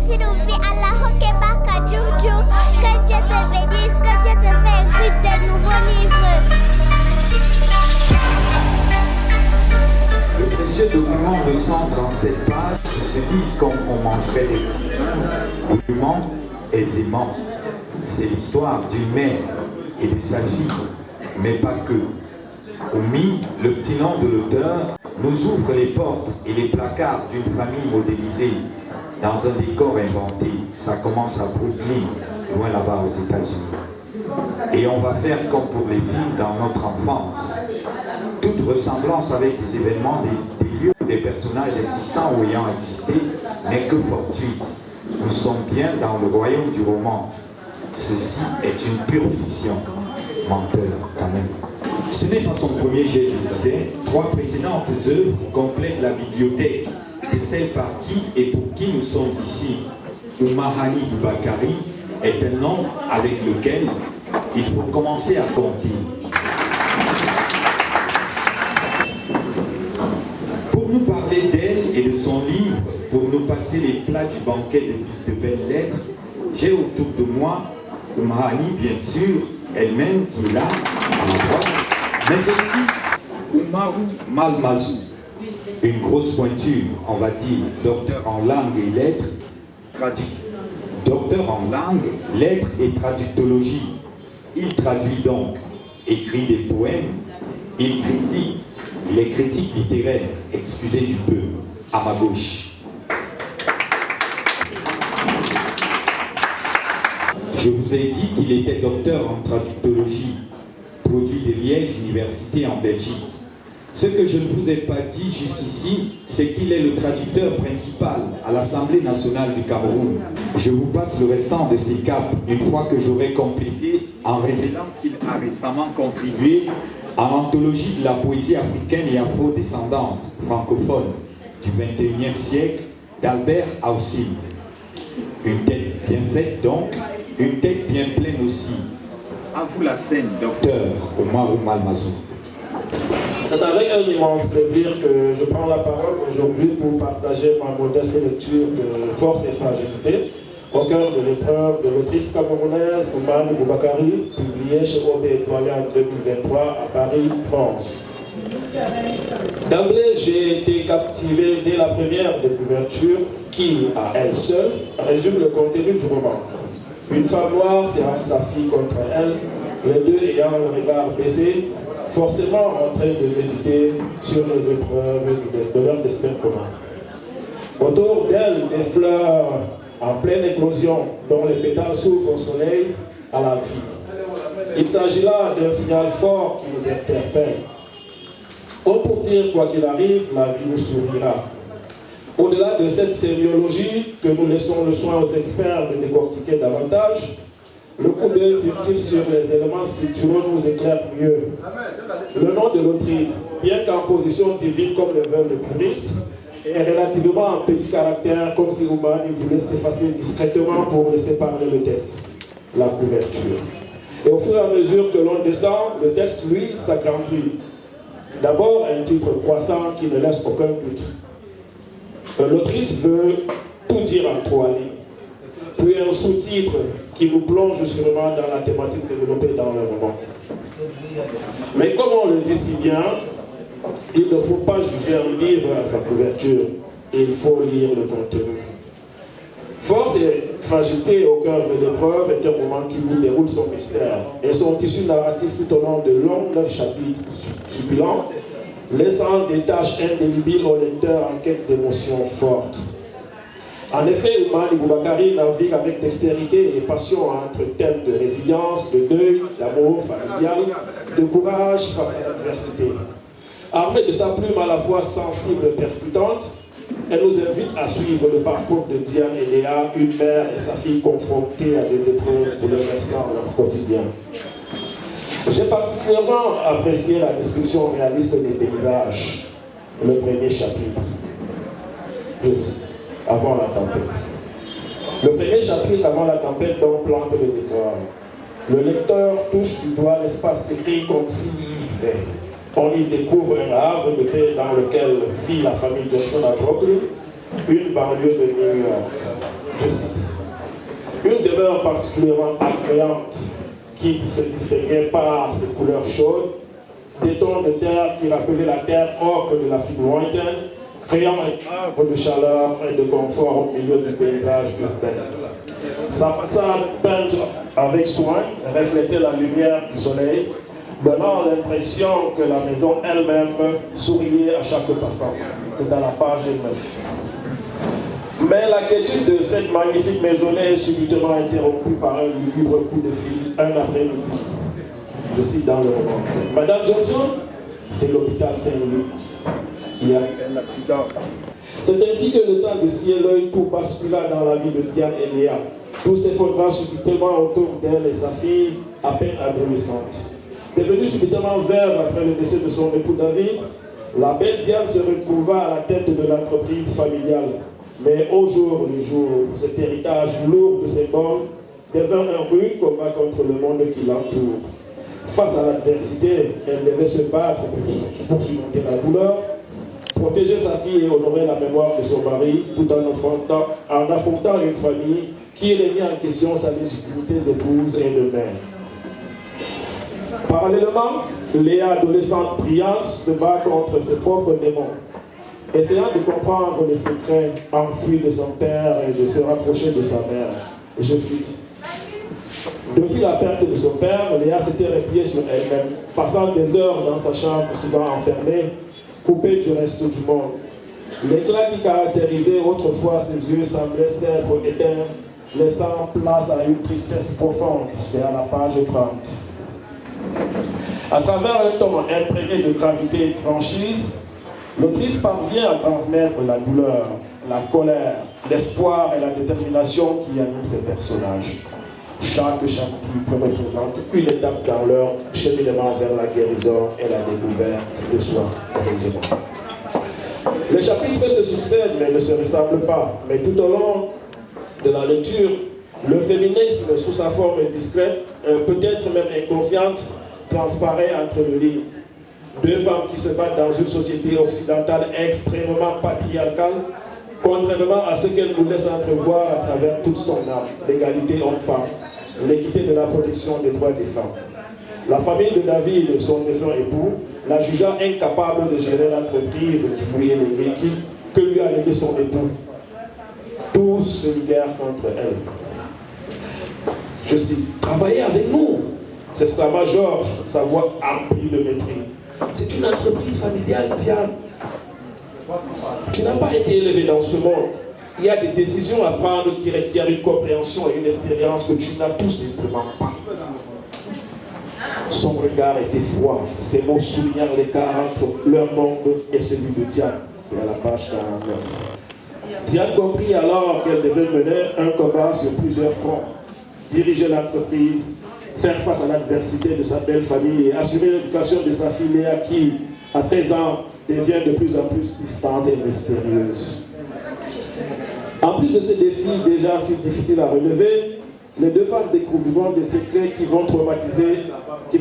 Tinubi Allah Hokebaka Juju. Que Dieu te bénisse, que Dieu te fait écrire des nouveaux livres. Le précieux document de 137 pages qui se lisent comme on mangerait des petits document aisément. C'est l'histoire d'une mère et de sa fille, mais pas que. Oumi, le petit nom de l'auteur, nous ouvre les portes et les placards d'une famille modélisée dans un décor inventé. Ça commence à Brooklyn, loin là-bas aux États-Unis. Et on va faire comme pour les films dans notre enfance. Toute ressemblance avec des événements, des lieux, des personnages existants ou ayant existé n'est que fortuite. Nous sommes bien dans le royaume du roman. Ceci est une pure fiction. Menteur, quand même. Ce n'est pas son premier jet, je disais. 3 précédentes œuvres complètent la bibliothèque de celle par qui et pour qui nous sommes ici. Oumahani Boubakari est un nom avec lequel il faut commencer à compter. Pour nous parler d'elle et de son livre, pour nous passer les plats du banquet de belles lettres, j'ai autour de moi Oumahani, bien sûr, elle-même qui est là, à ma droite, mais aussi Oumarou Malmazou, une grosse pointure, on va dire, docteur en langue et lettres, docteur en langue, lettres et traductologie. Il traduit donc, écrit des poèmes, il critique, il est critique littéraire, excusez du peu, à ma gauche. Je vous ai dit qu'il était docteur en traductologie, produit de Liège Université en Belgique. Ce que je ne vous ai pas dit jusqu'ici, c'est qu'il est le traducteur principal à l'Assemblée nationale du Cameroun. Je vous passe le restant de ces capes une fois que j'aurai complété en révélant qu'il a récemment contribué à l'anthologie de la poésie africaine et afro-descendante francophone du XXIe siècle d'Albert Haussine. Une tête bien faite donc, une tête bien pleine aussi. À vous la scène, docteur Oumarou Malmazou. C'est avec un immense plaisir que je prends la parole aujourd'hui pour partager ma modeste lecture de Force et fragilité au cœur de l'épreuve de l'autrice camerounaise Oumahani Boubakari, publiée chez Aube Étoilée en 2023 à Paris, France. D'emblée, j'ai été captivé dès la première de couverture qui, à elle seule, résume le contenu du roman. Une femme noire serrant sa fille contre elle, les deux ayant le regard baissé, forcément en train de méditer sur les épreuves de leur destin commun. Autour d'elle, des fleurs en pleine éclosion, dont les pétales s'ouvrent au soleil, à la vie. Il s'agit là d'un signal fort qui nous interpelle. Comme pour dire, quoi qu'il arrive, la vie nous sourira. Au-delà de cette sémiologie que nous laissons le soin aux experts de décortiquer davantage, le coup d'œil furtif sur les éléments scripturaux nous éclaire mieux. Le nom de l'autrice, bien qu'en position divine comme le veulent les puristes, est relativement en petit caractère, comme si Oumahani voulait s'effacer discrètement pour laisser parler le texte, la couverture. Et au fur et à mesure que l'on descend, le texte, lui, s'agrandit. D'abord, un titre croissant qui ne laisse aucun doute. L'autrice veut tout dire en 3 lignes. Puis un sous-titre qui nous plonge sûrement dans la thématique développée dans le roman. Mais comme on le dit si bien, il ne faut pas juger un livre à sa couverture, il faut lire le contenu. Force et fragilité au cœur de l'épreuve est un roman qui nous déroule son mystère et son tissu narratif tout au long de longs 9 chapitres succulents, laissant des taches indélébiles au lecteur en quête d'émotions fortes. En effet, Oumahani Boubakari navigue avec dextérité et passion entre thèmes de résilience, de deuil, d'amour familial, de courage face à l'adversité. Armée de sa plume à la fois sensible et percutante, elle nous invite à suivre le parcours de Diane et Léa, une mère et sa fille confrontées à des épreuves bouleversant leur quotidien. J'ai particulièrement apprécié la description réaliste des paysages, le premier chapitre. Je cite. Avant la tempête. Le premier chapitre, avant la tempête, donc plante le décor. Le lecteur touche du doigt l'espace écrit comme s'il y vivait. On y découvre un havre de paix dans lequel vit la famille Johnson à Brooklyn, une banlieue de New York. je cite, une demeure particulièrement agréante qui se distinguait par ses couleurs chaudes, des tons de terre qui rappelaient la terre orque de l'Afrique lointaine, créant un havre de chaleur et de confort au milieu du paysage urbain. Sa façade peinte avec soin reflétait la lumière du soleil, donnant l'impression que la maison elle-même souriait à chaque passant. C'est à la page 9. Mais la quiétude de cette magnifique maisonnée est subitement interrompue par un lugubre coup de fil un après-midi. Je cite dans le roman. Madame Johnson, c'est l'hôpital Saint-Louis. Il y a eu un accident. C'est ainsi que le temps de scier l'œil, tout bascula dans la vie de Diane et Léa. Tout s'effondra subitement autour d'elle et sa fille, à peine adolescente. Devenue subitement veuve après le décès de son époux David, la belle Diane se retrouva à la tête de l'entreprise familiale. Mais au jour le jour, cet héritage lourd de symboles devint un rude combat contre le monde qui l'entoure. Face à l'adversité, elle devait se battre pour surmonter la douleur, protéger sa fille et honorer la mémoire de son mari, tout en affrontant une famille qui remet en question sa légitimité d'épouse et de mère. Parallèlement, Léa, adolescente brillante, se bat contre ses propres démons, essayant de comprendre les secrets enfouis de son père et de se rapprocher de sa mère. Je cite. Depuis la perte de son père, Léa s'était repliée sur elle-même, passant des heures dans sa chambre, souvent enfermée, coupée du reste du monde. L'éclat qui caractérisait autrefois ses yeux semblait s'être éteint, laissant place à une tristesse profonde. C'est à la page 30. À travers un tome imprégné de gravité et de franchise, l'autrice parvient à transmettre la douleur, la colère, l'espoir et la détermination qui animent ses personnages. Chaque chapitre représente une étape dans leur cheminement vers la guérison et la découverte de soi. Les chapitres se succèdent mais ne se ressemblent pas. Mais tout au long de la lecture, le féminisme, sous sa forme discrète, peut-être même inconsciente, transparaît entre les lignes. Deux femmes qui se battent dans une société occidentale extrêmement patriarcale, contrairement à ce qu'elle nous laisse entrevoir à travers toute son âme, l'égalité homme-femme, l'équité de la protection des droits des femmes. La famille de David, son défunt époux, la jugea incapable de gérer l'entreprise que lui a légué son époux. Tous se liguèrent contre elle. Je cite, travaillez avec nous, s'exclama Georges, sa voix emplie de mépris. C'est une entreprise familiale, Diane. Tu n'as pas été élevé dans ce monde. Il y a des décisions à prendre qui requièrent une compréhension et une expérience que tu n'as tout simplement pas. Son regard était froid. Ses mots soulignèrent l'écart entre leur monde et celui de Diane. C'est à la page 49. Diane comprit alors qu'elle devait mener un combat sur plusieurs fronts. Diriger l'entreprise, faire face à l'adversité de sa belle famille et assurer l'éducation de sa fille Léa qui, à 13 ans, devient de plus en plus distante et mystérieuse. En plus de ces défis déjà si difficiles à relever, les deux femmes découvriront des secrets qui vont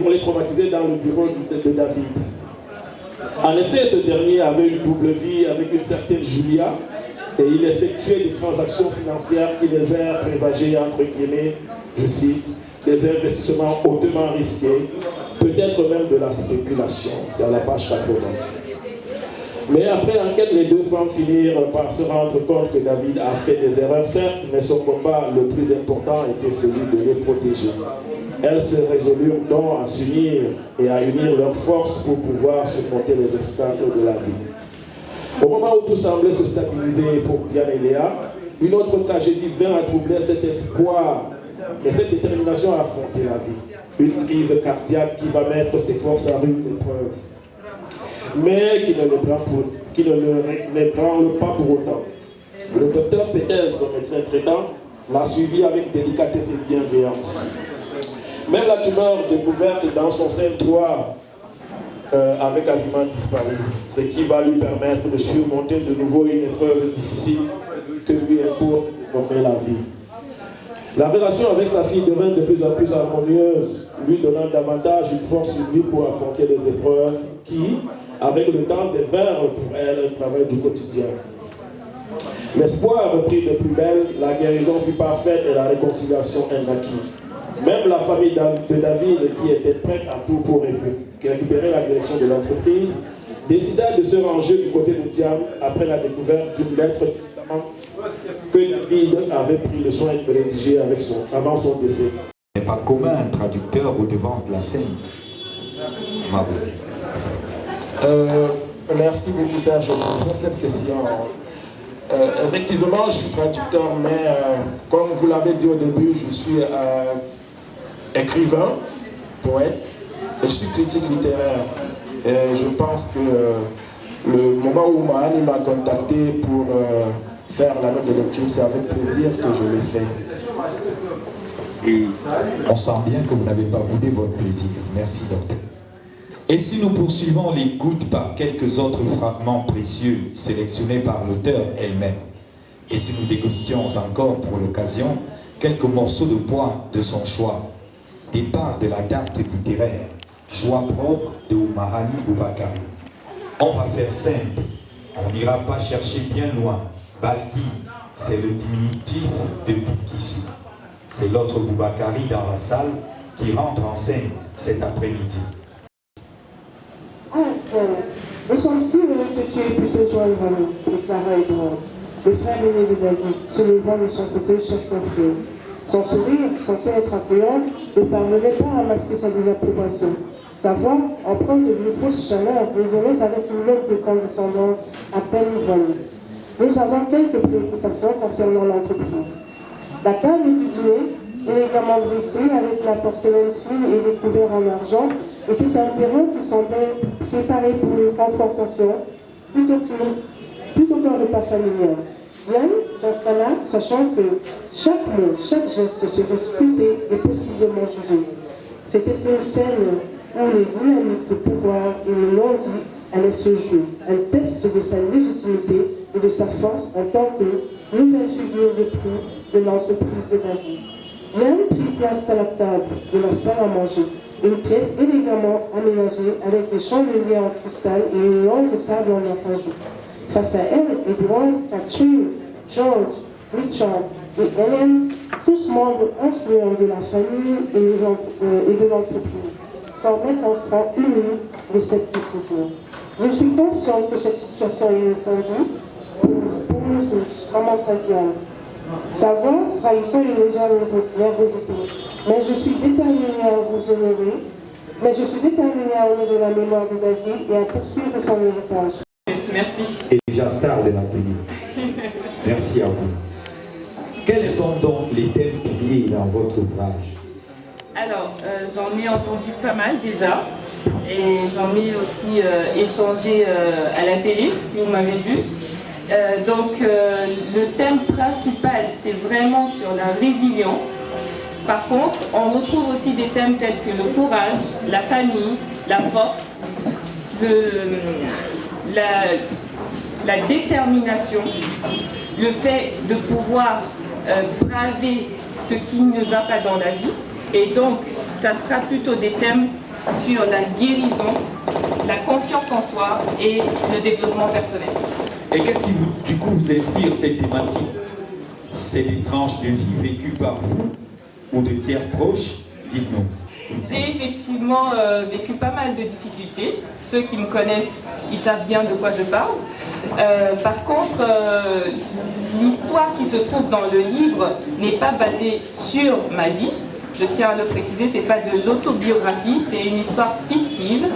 les traumatiser dans le bureau de David. En effet, ce dernier avait une double vie avec une certaine Julia et il effectuait des transactions financières qui laissèrent présager, entre guillemets, je cite, des investissements hautement risqués, peut-être même de la spéculation. C'est à la page 80. Mais après enquête, les deux femmes finirent par se rendre compte que David a fait des erreurs, certes, mais son combat le plus important était celui de les protéger. Elles se résolurent donc à s'unir et à unir leurs forces pour pouvoir surmonter les obstacles de la vie. Au moment où tout semblait se stabiliser pour Diane et Léa, une autre tragédie vint à troubler cet espoir et cette détermination à affronter la vie. Une crise cardiaque qui va mettre ses forces à rude épreuve, mais qui ne les branle pas pour autant. Le docteur Pétel, son médecin traitant, l'a suivi avec délicatesse et bienveillance. Même la tumeur découverte dans son sein droit avait quasiment disparu, ce qui va lui permettre de surmonter de nouveau une épreuve difficile que lui impose de nommer la vie. La relation avec sa fille devint de plus en plus harmonieuse, lui donnant davantage une force sur lui pour affronter les épreuves qui, avec le temps, devinrent pour elle un travail du quotidien. L'espoir reprit de plus belle, la guérison fut parfaite et la réconciliation est naquit. Même la famille de David, qui était prête à tout pour récupérer la direction de l'entreprise, décida de se ranger du côté de Diam après la découverte d'une lettre de testament que David avait pris le soin de rédiger avant son décès. Ce n'est pas commun un traducteur au devant de la scène. Bravo. Merci beaucoup Serge pour cette question. Effectivement, je suis traducteur, mais comme vous l'avez dit au début, je suis écrivain, poète, et je suis critique littéraire. Et je pense que le moment où Mahani m'a contacté pour faire la note de lecture, c'est avec plaisir que je l'ai fait. Et on sent bien que vous n'avez pas boudé votre plaisir. Merci, docteur. Et si nous poursuivons l'écoute par quelques autres fragments précieux sélectionnés par l'auteur elle-même, et si nous dégustions encore pour l'occasion quelques morceaux de bois de son choix, départ de la carte littéraire, choix propre de Mahani Boubakari. On va faire simple, on n'ira pas chercher bien loin. Balki, c'est le diminutif de Bilkisu. C'est l'autre Boubakari dans la salle qui rentre en scène cet après-midi. Ah, nous sommes si heureux que tu aies pu te joindre à nous, déclara Edward, le frère aîné de David, se levant de son fauteuil chastenfleuse. Son sourire, censé être accueillant, ne parvenait pas à masquer sa désapprobation. Sa voix, empreinte d'une fausse chaleur, résonnait avec une note de condescendance à peine voilée. Nous avons quelques préoccupations concernant l'entreprise. La table du dîner, élégamment dressée avec la porcelaine fine et les couverts en argent, était un terrain qui semblait préparé pour une confrontation plutôt qu'un repas familial. Diane s'installa, sachant que chaque mot, chaque geste serait scruté et possiblement jugé. C'était une scène où les dynamiques de pouvoir et les non-dits allaient se jouer, un test de sa légitimité et de sa force en tant que nouvelle figure de proue de l'entreprise de David. Diane prit place à la table de la salle à manger, une pièce élégamment aménagée avec des chandeliers en cristal et une longue table en acajou. Face à elle, Edward, Catherine, George, Richard et Helen, tous membres influents de la famille et de l'entreprise, formaient un front uni de scepticisme. Je suis consciente que cette situation est inattendue pour nous tous, commença Diane. Sa voix trahissant une légère nervosité. Mais je suis déterminée à vous honorer. Mais je suis déterminée à honorer la mémoire de David et à poursuivre son héritage. Merci. Et déjà star de la télé. Merci à vous. Quels sont donc les thèmes piliers dans votre ouvrage? Alors, j'en ai entendu pas mal déjà. Et j'en ai aussi échangé à la télé, si vous m'avez vu. Donc, le thème principal, c'est vraiment sur la résilience. Par contre, on retrouve aussi des thèmes tels que le courage, la famille, la force, la détermination, le fait de pouvoir braver ce qui ne va pas dans la vie. Et donc, ça sera plutôt des thèmes sur la guérison, la confiance en soi et le développement personnel. Et qu'est-ce qui vous inspire cette thématique? C'est des tranches de vie vécues par vous ou de tiers proches? Dites-nous. J'ai effectivement vécu pas mal de difficultés. Ceux qui me connaissent, ils savent bien de quoi je parle. Par contre, l'histoire qui se trouve dans le livre n'est pas basée sur ma vie. Je tiens à le préciser, ce n'est pas de l'autobiographie, c'est une histoire fictive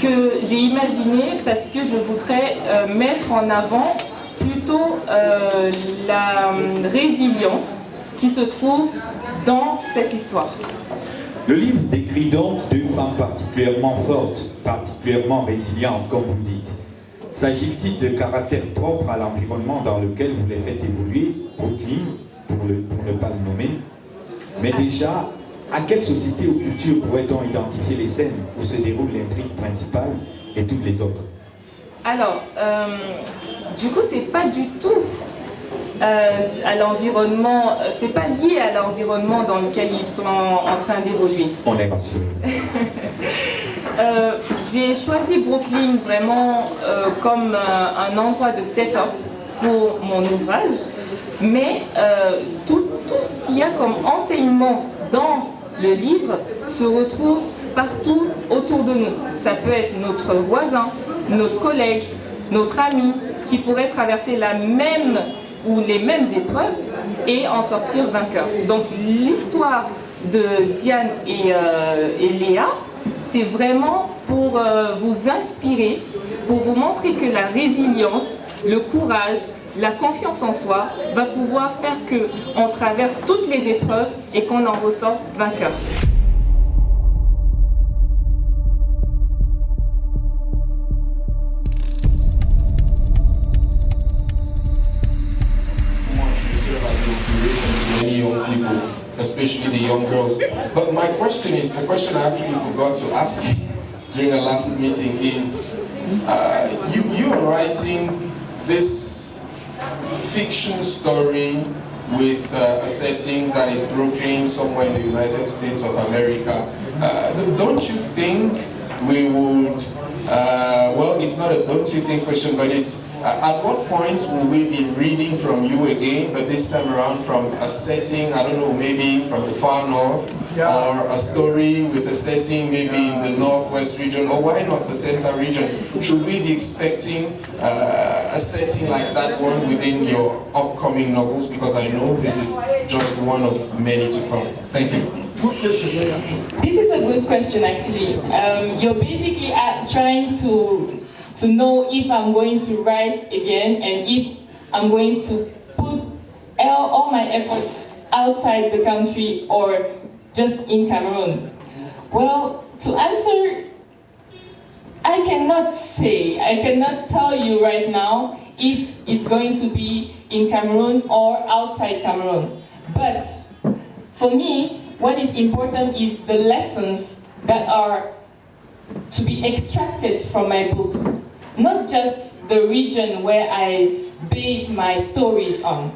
que j'ai imaginée parce que je voudrais mettre en avant plutôt la résilience qui se trouve dans cette histoire. Le livre décrit donc deux femmes particulièrement fortes, particulièrement résilientes, comme vous dites. S'agit-il de caractères propres à l'environnement dans lequel vous les faites évoluer, Brooklyn, pour ne pas le nommer? Mais déjà, à quelle société ou culture pourrait-on identifier les scènes où se déroule l'intrigue principale et toutes les autres? Alors, du coup, c'est pas du tout à l'environnement, c'est pas lié à l'environnement dans lequel ils sont en train d'évoluer. On est rassuré. J'ai choisi Brooklyn vraiment comme un endroit de setup pour mon ouvrage, mais tout ce qu'il y a comme enseignement dans le livre se retrouve partout autour de nous. Ça peut être notre voisin, notre collègue, notre ami, qui pourrait traverser la même ou les mêmes épreuves et en sortir vainqueur. Donc l'histoire de Diane et Léa, c'est vraiment pour vous inspirer, pour vous montrer que la résilience, le courage, la confiance en soi va pouvoir faire qu'on traverse toutes les épreuves et qu'on en ressort vainqueur. Many young people, especially the young girls. But my question is, the question I actually forgot to ask you during the last meeting is, you are writing this fiction story with a setting that is Brooklyn, somewhere in the United States of America. Don't you think we would, well, it's not a don't you think question, but it's, at what point will we be reading from you again, but this time around from a setting, I don't know, maybe from the far north, or a story with a setting maybe in the northwest region, or why not the center region? Should we be expecting a setting like that one within your upcoming novels? Because I know this is just one of many to come. Thank you. This is a good question, actually. You're basically trying to know if I'm going to write again and if I'm going to put all my effort outside the country or just in Cameroon. Well, to answer, I cannot say, I cannot tell you right now if it's going to be in Cameroon or outside Cameroon. But for me, what is important is the lessons that are to be extracted from my books. Not just the region where I base my stories on.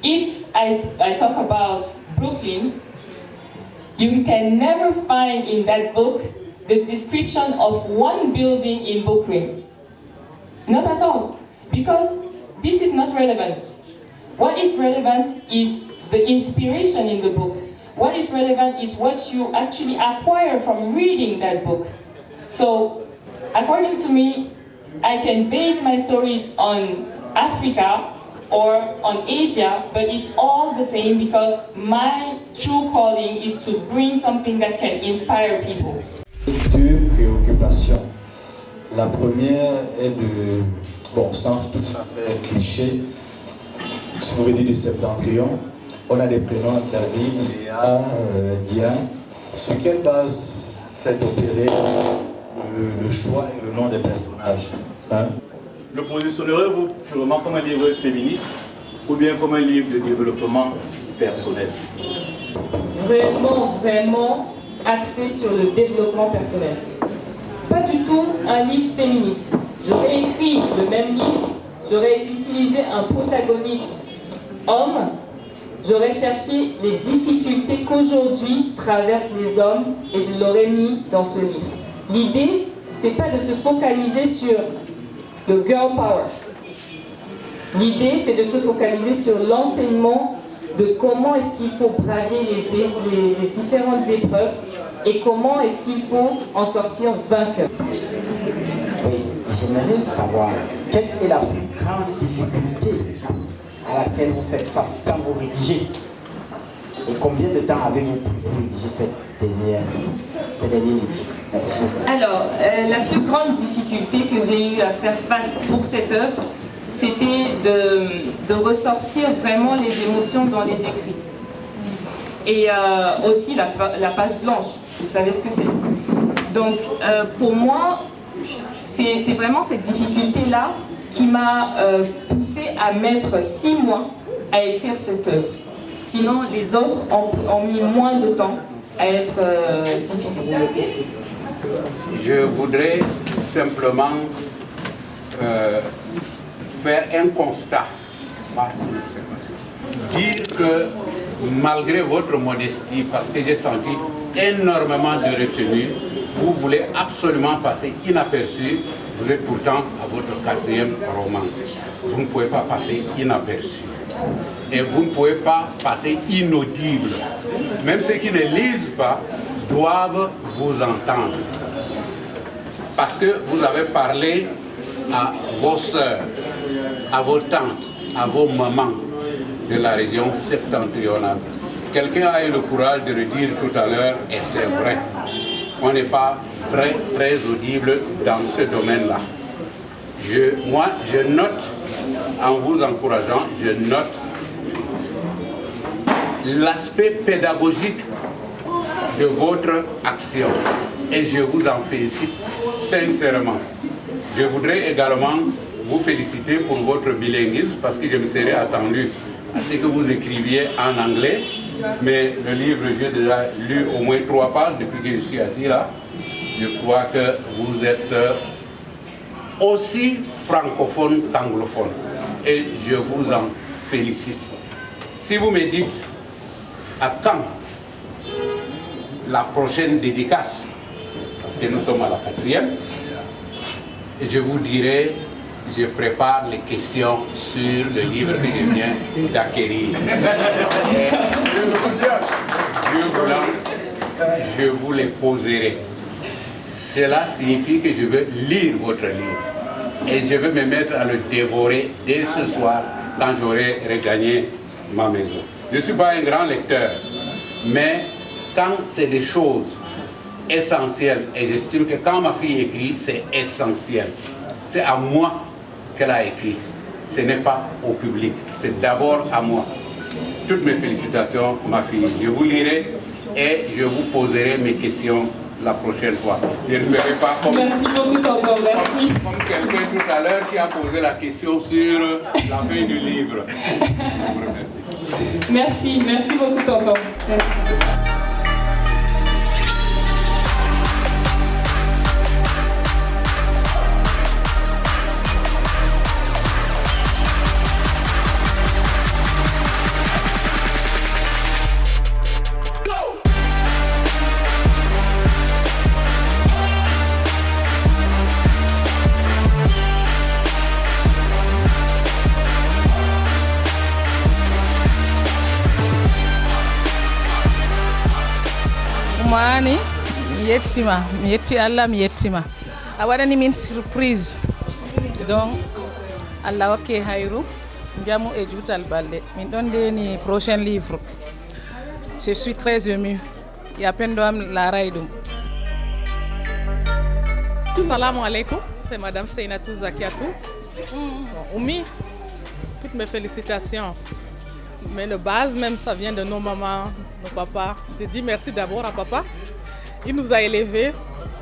If I talk about Brooklyn, you can never find in that book the description of one building in Brooklyn. Not at all, because this is not relevant. What is relevant is the inspiration in the book. What is relevant is what you actually acquire from reading that book. So, according to me, I can base my stories on Africa or on Asia, but it's all the same because my true calling is to bring something that can inspire people. Deux préoccupations. La première est de, bon, sans tout ça faire cliché, si vous venez du Septentrion, on a des prénoms David, Léa, Diane. Sur quelle base s'est opéré le choix et le nom des personnages, hein? Le positionnerez-vous purement comme un livre féministe ou bien comme un livre de développement personnel? Vraiment axé sur le développement personnel. Pas du tout un livre féministe. J'aurais écrit le même livre, j'aurais utilisé un protagoniste homme, j'aurais cherché les difficultés qu'aujourd'hui traversent les hommes et je l'aurais mis dans ce livre. L'idée, c'est pas de se focaliser sur le girl power. L'idée, c'est de se focaliser sur l'enseignement de comment est-ce qu'il faut braver les différentes épreuves et comment est-ce qu'il faut en sortir vainqueur. Oui, j'aimerais savoir quelle est la plus grande difficulté à laquelle vous faites face quand vous rédigez et combien de temps avez-vous pris pour rédiger ces derniers livres? Merci. Alors, la plus grande difficulté que j'ai eu à faire face pour cette œuvre, c'était de ressortir vraiment les émotions dans les écrits. Et aussi la page blanche, vous savez ce que c'est. Donc, pour moi, c'est vraiment cette difficulté-là qui m'a poussé à mettre 6 mois à écrire cette œuvre. Sinon, les autres ont mis moins de temps à être diffusés. Je voudrais simplement faire un constat. Dire que malgré votre modestie, parce que j'ai senti énormément de retenue, vous voulez absolument passer inaperçu Vous êtes pourtant à votre 4e roman. Vous ne pouvez pas passer inaperçu. Et vous ne pouvez pas passer inaudible. Même ceux qui ne lisent pas doivent vous entendre. Parce que vous avez parlé à vos sœurs, à vos tantes, à vos mamans de la région septentrionale. Quelqu'un a eu le courage de le dire tout à l'heure, et c'est vrai. On n'est pas très audible dans ce domaine-là. Moi, je note, en vous encourageant, je note l'aspect pédagogique de votre action. Et je vous en félicite sincèrement. Je voudrais également vous féliciter pour votre bilinguisme parce que je me serais attendu à ce que vous écriviez en anglais. Mais le livre, j'ai déjà lu au moins 3 pages depuis que je suis assis là. Je crois que vous êtes aussi francophone qu'anglophone. Et je vous en félicite. Si vous me dites à quand la prochaine dédicace, parce que nous sommes à la 4e, je vous dirai, je prépare les questions sur le livre que je viens d'acquérir. Dieu voulant, je vous les poserai. Cela signifie que je veux lire votre livre. Et je veux me mettre à le dévorer dès ce soir, quand j'aurai regagné ma maison. Je ne suis pas un grand lecteur, mais quand c'est des choses essentielles, et j'estime que quand ma fille écrit, c'est essentiel. C'est à moi qu'elle a écrit. Ce n'est pas au public. C'est d'abord à moi. Toutes mes félicitations, ma fille. Je vous lirai et je vous poserai mes questions la prochaine fois. Je ne ferai pas comme, merci beaucoup, tonton. Merci. Comme quelqu'un tout à l'heure qui a posé la question sur la fin du livre. Merci, merci beaucoup, tonton. Merci. Mani yettima mi yetti Allah mi yettima a waɗani min surprise donc Allah hokke hayru jamu e juutal balɗe min ɗon ndeni prochain livre. Je suis très émue ya pendo am laaray ɗum. Salam alaikum, c'est Madame Seinatou Zakiatou. Oumi, toutes mes félicitations. Mais le base même, ça vient de nos mamans, nos papas. Je dis merci d'abord à papa. Il nous a élevés,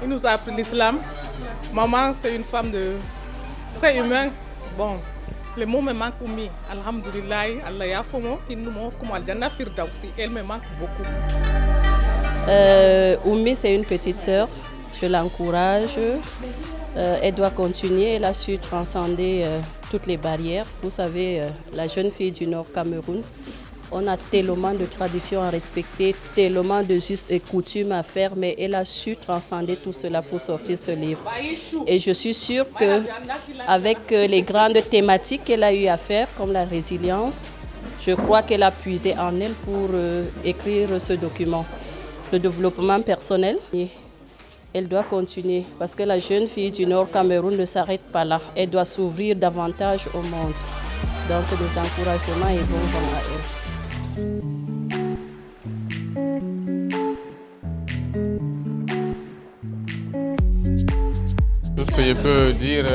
il nous a appris l'islam. Maman, c'est une femme très humaine. Bon, le mot me manque, Oumi. Alhamdulillah, Allah yafomo, il nous manque comme Al-Jannah Firdausi. Elle me manque beaucoup. Oumi, c'est une petite sœur. Je l'encourage. Elle doit continuer. Elle a su transcender toutes les barrières. Vous savez, la jeune fille du Nord Cameroun, on a tellement de traditions à respecter, tellement de us et coutumes à faire, mais elle a su transcender tout cela pour sortir ce livre. Et je suis sûre qu'avec les grandes thématiques qu'elle a eu à faire, comme la résilience, je crois qu'elle a puisé en elle pour écrire ce document. Le développement personnel, elle doit continuer parce que la jeune fille du Nord Cameroun ne s'arrête pas là. Elle doit s'ouvrir davantage au monde. Donc des encouragements et bons vent à elle. Tout ce que je peux dire,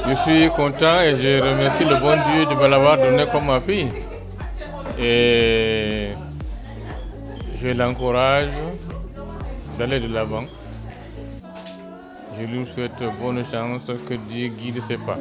je suis content et je remercie le bon Dieu de me l'avoir donné comme ma fille. Et je l'encourage d'aller de l'avant. Je lui souhaite bonne chance, que Dieu guide ses pas.